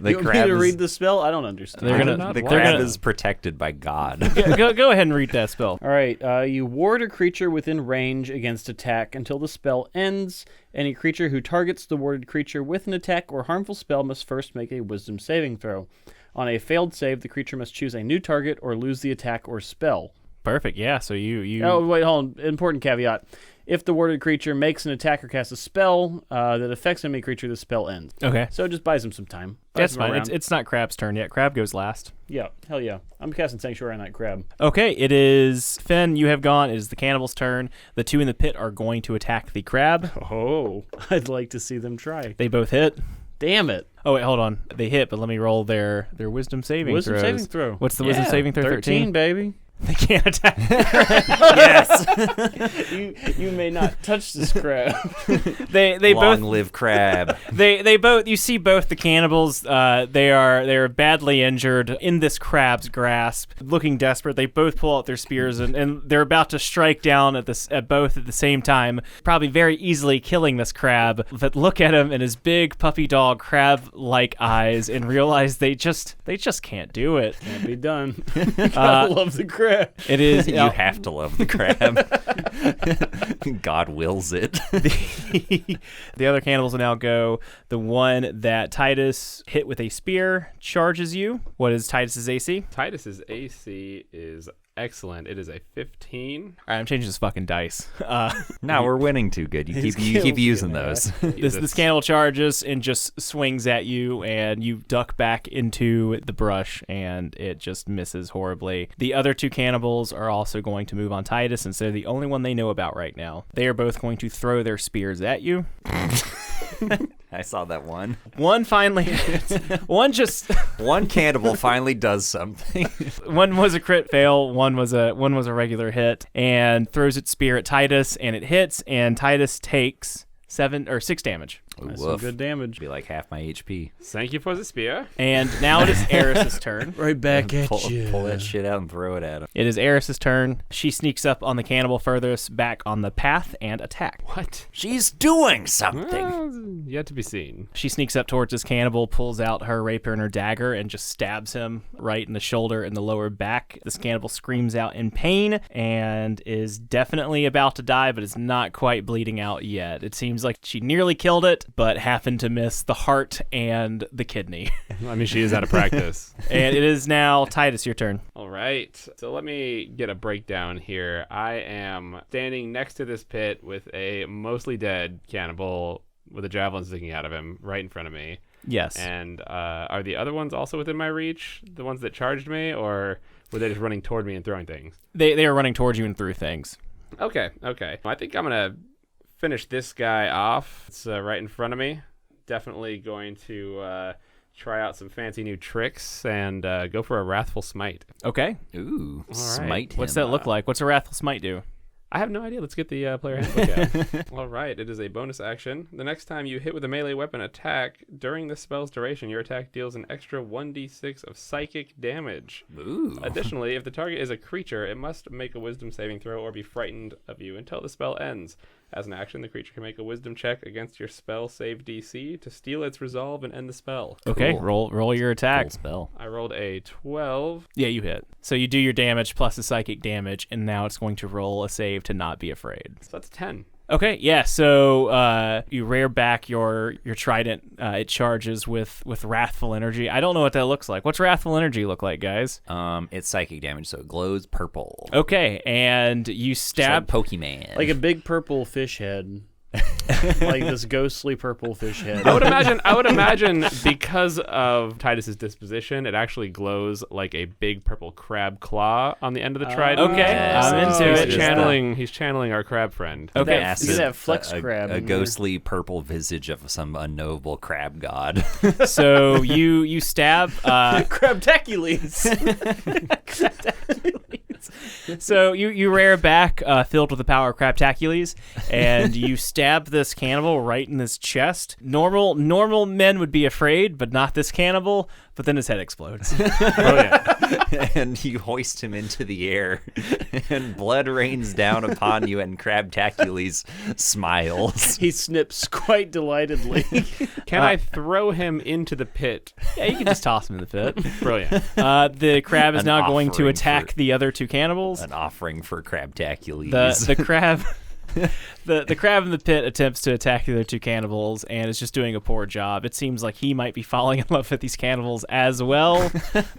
The You want me crab to is- read the spell? I don't understand. They're gonna- not The why. crab is protected by God. go ahead and read that spell. All right, you ward a creature within range against attack until the spell ends. Any creature who targets the warded creature with an attack or harmful spell must first make a wisdom saving throw. On a failed save, the creature must choose a new target or lose the attack or spell. Perfect. Yeah. So you. Oh, wait, hold on. Important caveat. If the warded creature makes an attack or casts a spell that affects enemy creature, the spell ends. Okay. So it just buys him some time. That's Buys him fine. around. It's not Crab's turn yet. Crab goes last. Yeah, hell yeah. I'm casting Sanctuary on that crab. Okay, it is Finn. You have gone. It is the cannibal's turn. The two in the pit are going to attack the crab. Oh, I'd like to see them try. They both hit. Damn it. Oh, wait, hold on. They hit, but let me roll their wisdom saving Wisdom throws. saving throw. What's the wisdom saving throw? 13, baby. They can't attack. Yes. You may not touch this crab. They Long both live crab. they both, you see both the cannibals, they are badly injured in this crab's grasp, looking desperate. They both pull out their spears and they're about to strike down at both at the same time, probably very easily killing this crab. But look at him and his big puppy dog crab-like eyes and realize they just can't do it. Can't be done. I love the crab. It is You have to love the crab. God wills it. The other cannibals will now go. The one that Titus hit with a spear charges you. What is Titus's AC? Titus's AC is excellent. It is a 15. All right, I'm changing this fucking dice. No, we're winning too good. You keep using those. This cannibal charges and just swings at you, and you duck back into the brush, and it just misses horribly. The other two cannibals are also going to move on Titus, since they're the only one they know about right now. They are both going to throw their spears at you. I saw that one. One finally hits. One cannibal finally does something. One was a crit fail, one was a regular hit, and throws its spear at Titus, and it hits, and Titus takes 6 damage. That's some good damage. Be like half my HP. Thank you for the spear. And now it is Eris's turn. Right back at Pull you. that shit out and throw it at him. It is Eris's turn. She sneaks up on the cannibal furthest back on the path and attack. What? She's doing something. Well, yet to be seen. She sneaks up towards this cannibal, pulls out her rapier and her dagger, and just stabs him right in the shoulder and the lower back. This cannibal screams out in pain and is definitely about to die, but is not quite bleeding out yet. It seems like she nearly killed it, but happened to miss the heart and the kidney. I mean, she is out of practice. And it is now Titus, your turn. All right. So let me get a breakdown here. I am standing next to this pit with a mostly dead cannibal with a javelin sticking out of him right in front of me. Yes. And are the other ones also within my reach? The ones that charged me, or were they just running toward me and throwing things? They are running towards you and through things. Okay. I think I'm going to finish this guy off. It's right in front of me. Definitely going to try out some fancy new tricks and go for a Wrathful Smite. Okay. Ooh, right. smite him. What's that look like? What's a Wrathful Smite do? I have no idea. Let's get the player handbook out. All right. It is a bonus action. The next time you hit with a melee weapon attack during the spell's duration, your attack deals an extra 1d6 of psychic damage. Ooh. Additionally, if the target is a creature, it must make a wisdom saving throw or be frightened of you until the spell ends. As an action, the creature can make a wisdom check against your spell save DC to steal its resolve and end the spell. Okay, Cool. roll your attack. Cool spell. I rolled a 12. Yeah, you hit. So you do your damage plus the psychic damage, and now it's going to roll a save to not be afraid. So that's 10. Okay, yeah. So you rear back your trident. It charges with wrathful energy. I don't know what that looks like. What's wrathful energy look like, guys? It's psychic damage, so it glows purple. Okay, and you stab. Just like Pokemon. Like a big purple fish head. Like this ghostly purple fish head. I would imagine because of Titus's disposition, it actually glows like a big purple crab claw on the end of the trident. Okay, I'm into it. He's channeling our crab friend. Okay, You get that flex crab. a in there. ghostly purple visage of some unknowable crab god. so you stab. Crabtaculeas. So you rear back, filled with the power of Crabtaculeas, and you stab this cannibal right in his chest. Normal men would be afraid, but not this cannibal. But then his head explodes. And you hoist him into the air, and blood rains down upon you, and Crabtacules smiles. He snips quite delightedly. Can I throw him into the pit? Yeah, you can just toss him in the pit. Brilliant. The crab is An now going to offering attack for- the other two cannibals. An offering for Crabtacules. The crab. The crab in the pit attempts to attack the other two cannibals and is just doing a poor job. It seems like he might be falling in love with these cannibals as well.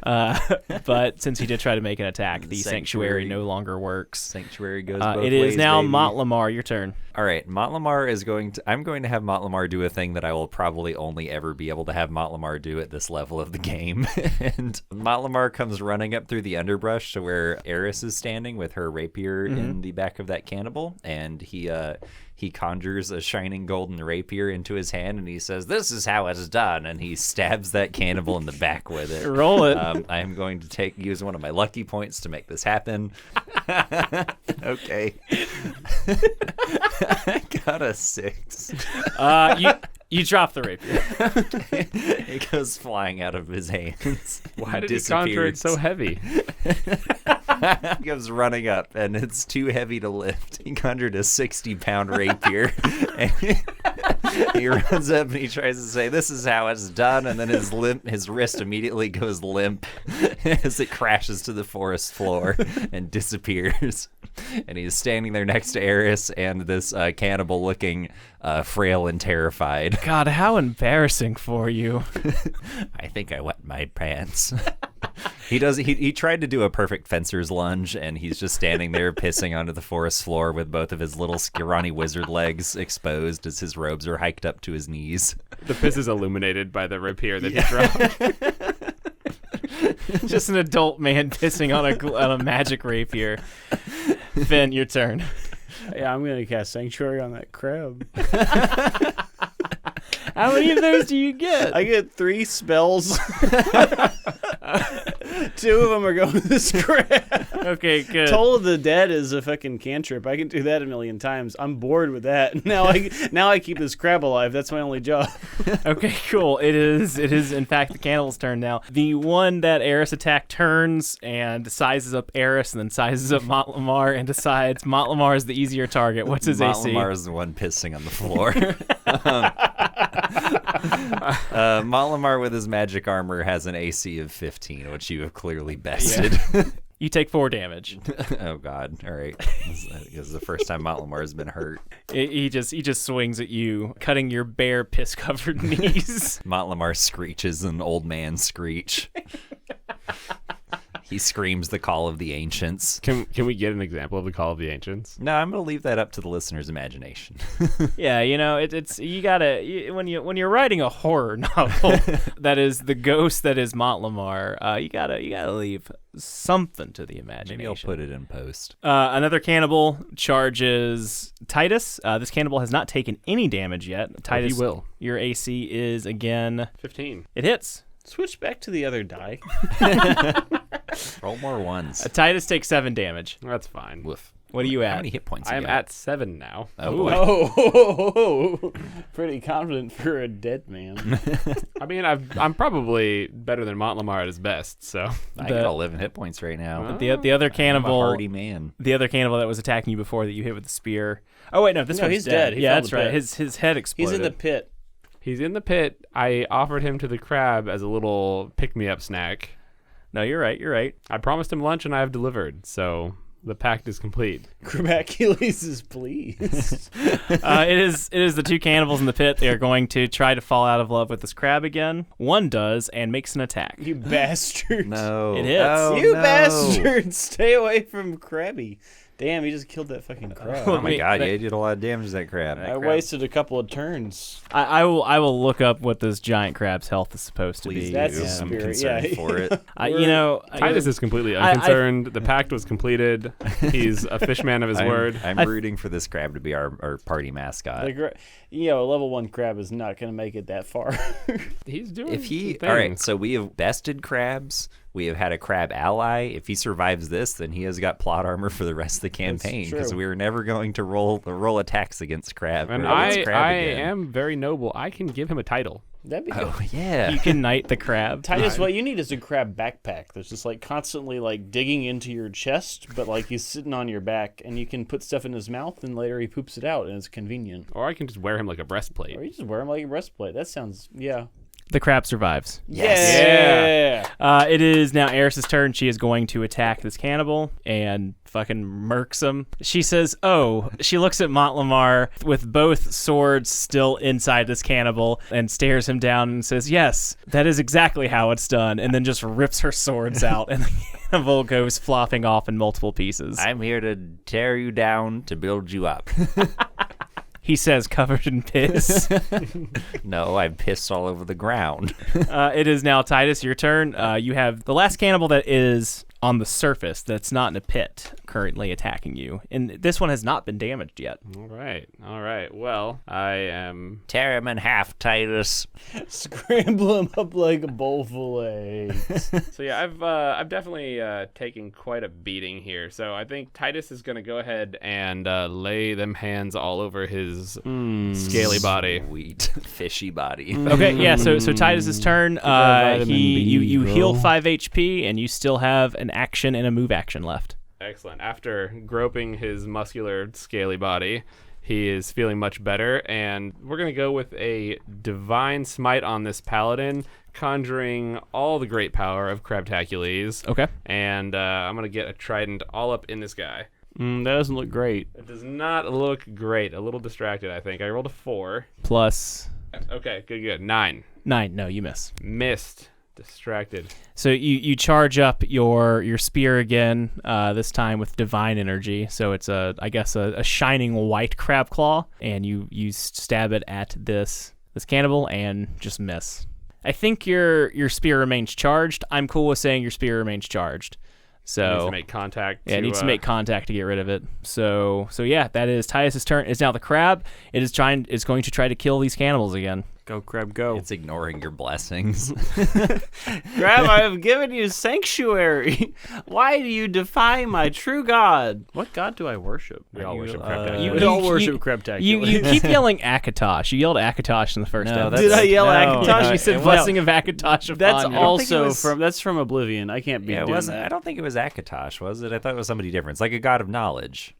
But since he did try to make an attack, the sanctuary no longer works. Sanctuary goes both ways, It is now baby. Mont Lamar. Your turn. All right, Mont Lamar is I'm going to have Mont Lamar do a thing that I will probably only ever be able to have Mont Lamar do at this level of the game. And Mont Lamar comes running up through the underbrush to where Eris is standing with her rapier in the back of that cannibal, and he conjures a shining golden rapier into his hand, and he says, "This is how it's done," and he stabs that cannibal in the back with it. Roll it. I am going to use one of my lucky points to make this happen. Okay. I got a 6. You drop the rapier. It goes flying out of his hands. Why did he conjure it so heavy? He goes running up, and it's too heavy to lift. He conjured a 60-pound rapier. And he runs up and he tries to say, "This is how it's done," and then his wrist immediately goes limp as it crashes to the forest floor and disappears. And he's standing there next to Eris and this cannibal looking frail and terrified. God, how embarrassing for you. I think I wet my pants. He tried to do a perfect fencer's lunge, and he's just standing there pissing onto the forest floor with both of his little scrawny wizard legs exposed as his robes are hiked up to his knees. The piss is illuminated by the rapier that he dropped. Just an adult man pissing on a magic rapier. Finn, your turn. Yeah, I'm gonna cast Sanctuary on that crab. How many of those do you get? I get 3 spells. 2 of them are going to this crab. Okay, good. Toll of the Dead is a fucking cantrip. I can do that a million times. I'm bored with that. Now I keep this crab alive. That's my only job. Okay, cool. It is in fact the cannibal's turn now. The one that Eris attacked turns and sizes up Eris and then sizes up Mont Lamar and decides Mont Lamar is the easier target. What's his AC? Mont Lamar is the one pissing on the floor. Mont Lamar with his magic armor has an AC of 15, which you have clearly bested. Yeah. You take 4 damage. Oh God! All right, this is the first time Mont Lamar has been hurt. He just swings at you, cutting your bare piss-covered knees. Mont Lamar screeches an old man screech. He screams the call of the ancients. Can we get an example of the call of the ancients? No, I'm going to leave that up to the listener's imagination. Yeah, it's you gotta when you're writing a horror novel that is the ghost that is Mont Lamar, you gotta leave something to the imagination. Maybe I'll put it in post. Another cannibal charges Titus. This cannibal has not taken any damage yet. Titus, he will. Your AC is again 15. It hits. Switch back to the other die. Roll more ones. Titus takes 7 damage. That's fine. Woof. What are you How at? many hit points I you am got? at 7 now. Oh, boy. Oh, pretty confident for a dead man. I mean, I'm probably better than Mont Lamar at his best, so. I got 11 hit points right now. The other I'm a cannibal, hardy man. the other cannibal that was attacking you before that you hit with the spear. Oh wait, no, this No, one's he's dead. He Yeah, fell in that's the right. pit. His head exploded. He's in the pit. He's in the pit. I offered him to the crab as a little pick-me-up snack. No, you're right. I promised him lunch, and I have delivered, so the pact is complete. Crabtaculeas is pleased. It is the 2 cannibals in the pit. They are going to try to fall out of love with this crab again. One does and makes an attack. You bastard. No. It hits. Oh, You no. bastard. Stay away from Krabby. Damn, he just killed that fucking crab. Oh my God, yeah, you did a lot of damage to that crab. I wasted a couple of turns. I will look up what this giant crab's health is supposed to Please be. That's do. a I'm spirit, concerned yeah. for it. Titus is completely unconcerned. The pact was completed. He's a fishman of his word. I'm rooting for this crab to be our party mascot. A level 1 crab is not going to make it that far. He's doing If he, some all right, things. so we have bested crabs. We have had a crab ally. If he survives this, then he has got plot armor for the rest of the campaign because true. we were never going to roll attacks against crab. And or I against crab again. am very noble. I can give him a title. That'd be good. Oh yeah. You can knight the crab. Titus, what you need is a crab backpack that's just like constantly like digging into your chest, but like he's sitting on your back, and you can put stuff in his mouth, and later he poops it out, and it's convenient. Or I can just wear him like a breastplate. Or you just wear him like a breastplate. That sounds, yeah. The crab survives. Yeah. It is now Eris's turn. She is going to attack this cannibal and fucking murks him. She says, she looks at Montlamar with both swords still inside this cannibal and stares him down and says, yes, that is exactly how it's done. And then just rips her swords out and the cannibal goes flopping off in multiple pieces. I'm here to tear you down to build you up. He says, covered in piss. No, I'm pissed all over the ground. It is now Titus, your turn. You have the last cannibal that is on the surface that's not in a pit currently attacking you. And this one has not been damaged yet. All right. Well, I am... Tear him in half, Titus. Scramble him up like a bowl full of eggs. So yeah, I've definitely taken quite a beating here. So I think Titus is going to go ahead and lay them hands all over his scaly body. Sweet fishy body. Okay, yeah, so Titus's turn. You heal 5 HP and you still have an action and a move action left. Excellent. After groping his muscular, scaly body, he is feeling much better, and we're going to go with a divine smite on this paladin, conjuring all the great power of Crabtaculeas. Okay. And I'm going to get a trident all up in this guy. That doesn't look great. It does not look great. A little distracted, I think. I rolled a 4. Plus... Okay, good. 9. 9. No, you miss. Missed. Distracted. So you charge up your spear again, this time with divine energy. So it's a shining white crab claw, and you stab it at this cannibal and just miss. I think your spear remains charged. I'm cool with saying your spear remains charged. So It needs to make contact. Yeah, it needs to make contact to get rid of it. So yeah, that is Titus's turn. It's now the crab. It's going to try to kill these cannibals again. Go, crab, go. It's ignoring your blessings. Crab, I have given you sanctuary. Why do you defy my true God? What God do I worship? We all worship Crabtaculeas. You all worship Crabtaculeas. You keep yelling Akatosh. You yelled Akatosh in the first episode. Did I yell Akatosh? You said blessing of Akatosh upon That's you. also from Oblivion. I can't be Yeah, it doing wasn't. that. I don't think it was Akatosh, was it? I thought it was somebody different. It's like a god of knowledge.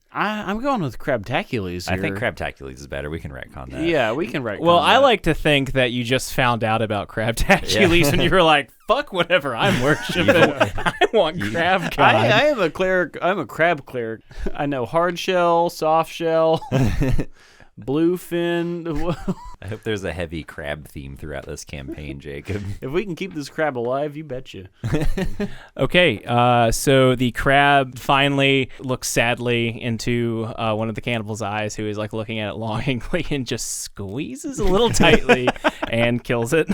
I'm going with Crabtaculeas here. I think Crabtaculeas is better. We can retcon that. Yeah, we can retcon Well, I that. like to think that you just found out about Crabtaculeas and you were like, fuck whatever I'm worshiping. I want Crab God. I am a cleric. I'm a crab cleric. I know hard shell, soft shell, bluefin. I hope there's a heavy crab theme throughout this campaign, Jacob. If we can keep this crab alive, you betcha. Okay, so the crab finally looks sadly into one of the cannibal's eyes, who is like looking at it longingly, and just squeezes a little tightly and kills it,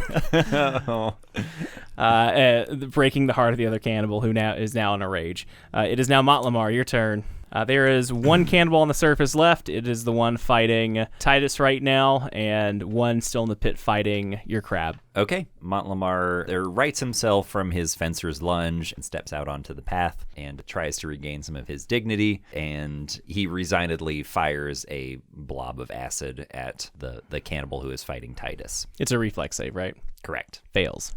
breaking the heart of the other cannibal, who is now in a rage. It is now Montlamar, your turn. There is one cannibal on the surface left. It is the one fighting Titus right now, and one still in the pit fighting your crab. Okay, Montlamar rights himself from his fencer's lunge and steps out onto the path and tries to regain some of his dignity, and he resignedly fires a blob of acid at the cannibal who is fighting Titus. It's a reflex save, right? Correct. Fails.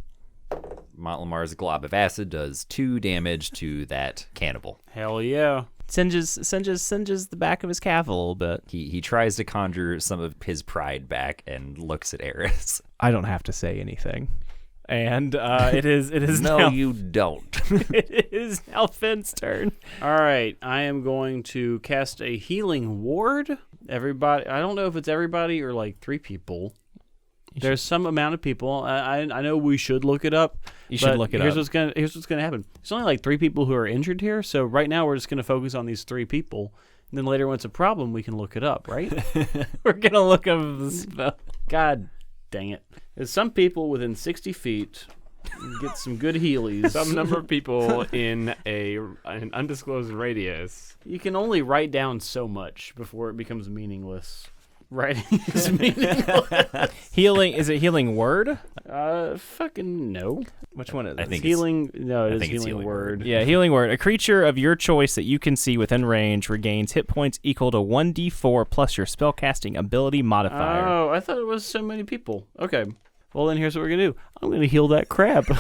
Montlamar's glob of acid does 2 damage to that cannibal. Hell yeah. Singes the back of his calf a little bit. He tries to conjure some of his pride back and looks at Eris. I don't have to say anything. And it is No, now, you don't. it is now Finn's turn. All right, I am going to cast a healing ward. Everybody, I don't know if it's everybody or like 3 people. There's some amount of people. I know we should look it up. You should look it here's up. Here's what's gonna happen. There's only like 3 people who are injured here. So right now we're just gonna focus on these 3 people. And then later when it's a problem, we can look it up, right? We're going to look up the spell. God dang it. There's some people within 60 feet get some good healies. Some number of people in an undisclosed radius. You can only write down so much before it becomes meaningless. Writing is meaningless. Healing, is it healing word? Fucking no. Which one is it? I think Healing, no, it I is think it's healing healing word. word. Yeah, healing word. A creature of your choice that you can see within range regains hit points equal to 1d4 plus your spellcasting ability modifier. Oh, I thought it was so many people. Okay. Well, then here's what we're going to do. I'm going to heal that crab. All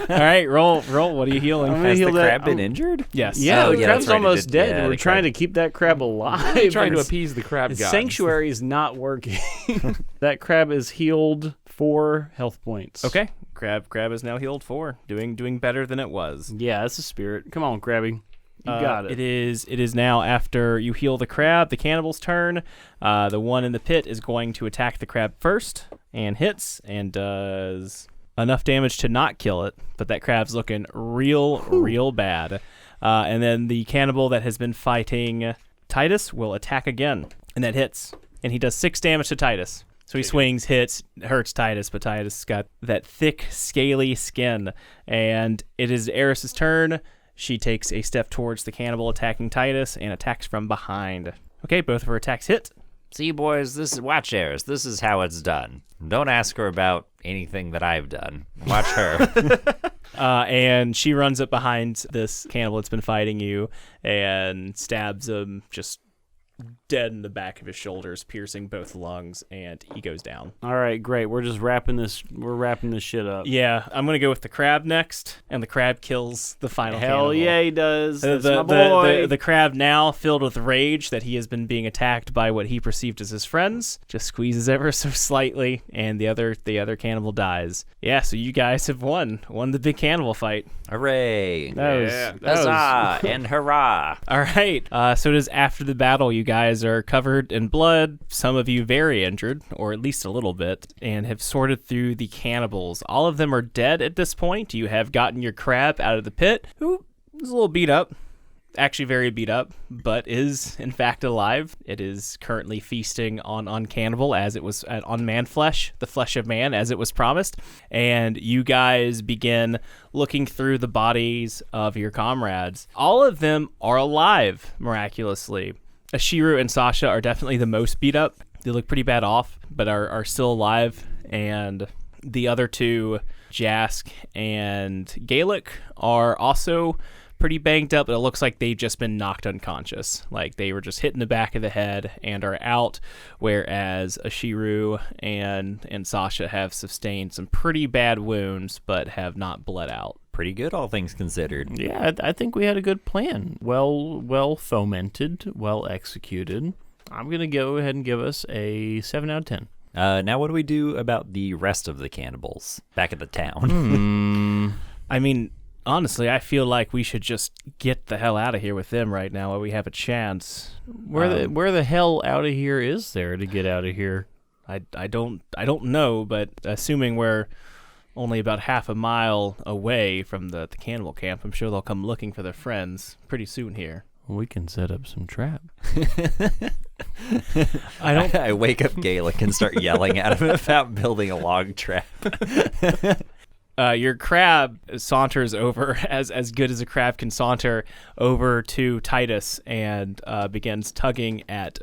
right, roll. What are you healing? I'm gonna Has heal the that- crab been injured? Yes. Yeah, Oh, the yeah, crab's that's right, it almost did- dead. yeah, We're the trying crab- to keep that crab alive. Trying to His- appease the crab His gods. sanctuary is not working. That crab is healed 4 health points. Okay. Crab is now healed 4, doing better than it was. Yeah, that's the spirit. Come on, Krabby. You got it. It is now after you heal the crab, the cannibal's turn. The one in the pit is going to attack the crab first and hits and does enough damage to not kill it, but that crab's looking real bad. And then the cannibal that has been fighting Titus will attack again, and that hits. And he does 6 damage to Titus. So he swings, hits, hurts Titus, but Titus got that thick, scaly skin. And it is Eris's turn. She takes a step towards the cannibal attacking Titus and attacks from behind. Okay, both of her attacks hit. See, boys, watch Eris. This is how it's done. Don't ask her about anything that I've done. Watch her. And she runs up behind this cannibal that's been fighting you and stabs him just dead in the back of his shoulders, piercing both lungs, and he goes down. All right, great. We're wrapping this shit up. Yeah, I'm gonna go with the crab next, and the crab kills the final Hell cannibal. yeah, he does. That's The my boy. the crab, now filled with rage that he has been being attacked by what he perceived as his friends, just squeezes ever so slightly, and the other cannibal dies. Yeah, so you guys have won the big cannibal fight. Hooray. That was Huzzah and hurrah. All right, so it is after the battle. You guys are covered in blood, some of you very injured, or at least a little bit, and have sorted through the cannibals. All of them are dead at this point. You have gotten your crab out of the pit, who is a little beat up, actually very beat up, but is in fact alive. It is currently feasting on cannibal, as it was on man flesh, the flesh of man, as it was promised. And you guys begin looking through the bodies of your comrades. All of them are alive, miraculously. Ashiru and Sasha are definitely the most beat up. They look pretty bad off, but are still alive. And the other two, Jask and Gaelic, are also pretty banged up. It looks like they've just been knocked unconscious. Like they were just hit in the back of the head and are out, whereas Ashiru and Sasha have sustained some pretty bad wounds, but have not bled out. Pretty good, all things considered. Yeah, I think we had a good plan. Well fomented, well executed. I'm going to go ahead and give us a 7 out of 10. Now what do we do about the rest of the cannibals back at the town? I mean, honestly, I feel like we should just get the hell out of here with them right now while we have a chance. Where the hell out of here is there to get out of here? I don't know, but assuming we're only about half a mile away from the cannibal camp, I'm sure they'll come looking for their friends pretty soon here. We can set up some trap. I wake up Gaelic and start yelling at him about building a log trap. Your crab saunters over, as good as a crab can saunter, over to Titus and begins tugging at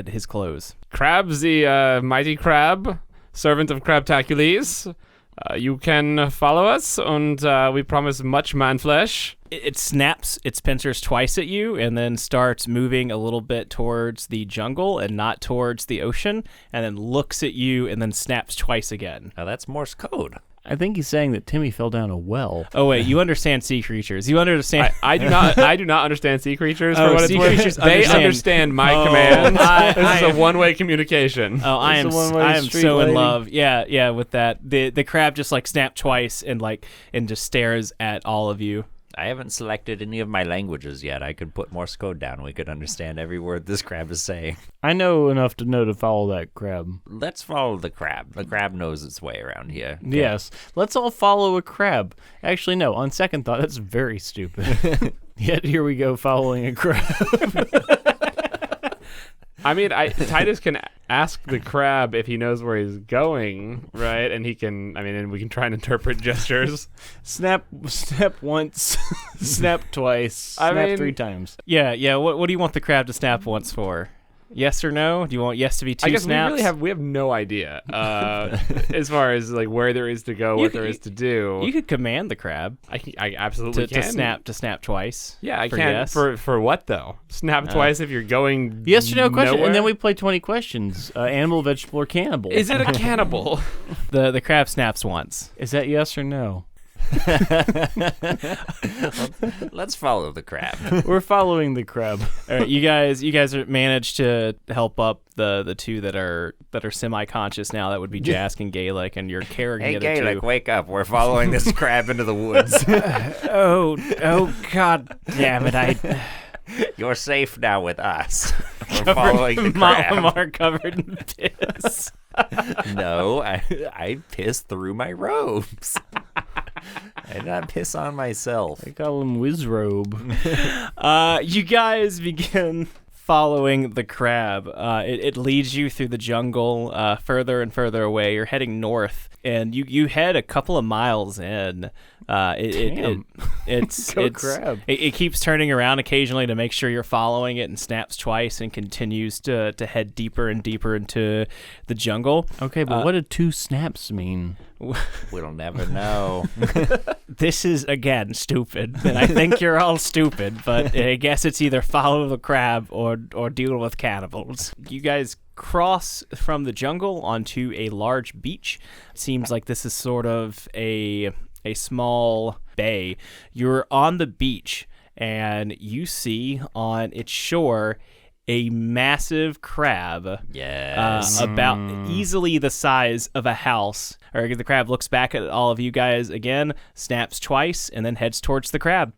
his clothes. Crab's the mighty crab, servant of Crabtaculeas. You can follow us, and we promise much man flesh. It snaps its pincers twice at you and then starts moving a little bit towards the jungle and not towards the ocean, and then looks at you and then snaps twice again. Now that's Morse code. I think he's saying that Timmy fell down a well. Oh wait, you understand sea creatures. You understand. I do not. I do not understand sea creatures. For what it's sea worth. creatures They understand my commands. This is a one-way communication. Oh, I am street so lady. in love. Yeah, with that. The crab just like snapped twice and just stares at all of you. I haven't selected any of my languages yet. I could put Morse code down. We could understand every word this crab is saying. I know enough to know to follow that crab. Let's follow the crab. The crab knows its way around here. Okay. Yes. Let's all follow a crab. Actually, no. On second thought, that's very stupid. Yet here we go following a crab. I mean, Titus can ask the crab if he knows where he's going, right? And he can. I mean, and we can try and interpret gestures. Snap once, snap twice, snap 3 times. Yeah. What do you want the crab to snap once for? Yes or no? Do you want yes to be 2 I guess snaps? we have no idea as far as like where there is to go, what there is to do. You could command the crab I absolutely can. to snap twice. Yeah, I for can. Yes. For what though? Snap twice if you're going. Yes or no question, nowhere? and then we play 20 questions. Animal, vegetable, or cannibal. Is it a cannibal? The crab snaps once. Is that yes or no? Let's follow the crab. We're following the crab. All right, you guys managed to help up the two that are semi-conscious now. That would be Jask and Gaelic, and you're carrying Hey, the other Gaelic, two. wake up. We're following this crab into the woods. Oh, God damn it! You're safe now with us. We're following the crab. Malamar covered in piss. No, I pissed through my robes. I did not piss on myself. They call him Wizrobe. You guys begin following the crab. It leads you through the jungle, further and further away. You're heading north, and you head a couple of miles in. It keeps turning around occasionally to make sure you're following it, and snaps twice and continues to head deeper and deeper into the jungle. Okay, but what do 2 snaps mean? We'll never know. This is, again, stupid, and I think you're all stupid, but I guess it's either follow the crab or deal with cannibals. You guys cross from the jungle onto a large beach. It seems like this is sort of a small bay. You're on the beach, and you see on its shore a massive crab. Yes. About easily the size of a house. Or the crab looks back at all of you guys again, snaps twice, and then heads towards the crab.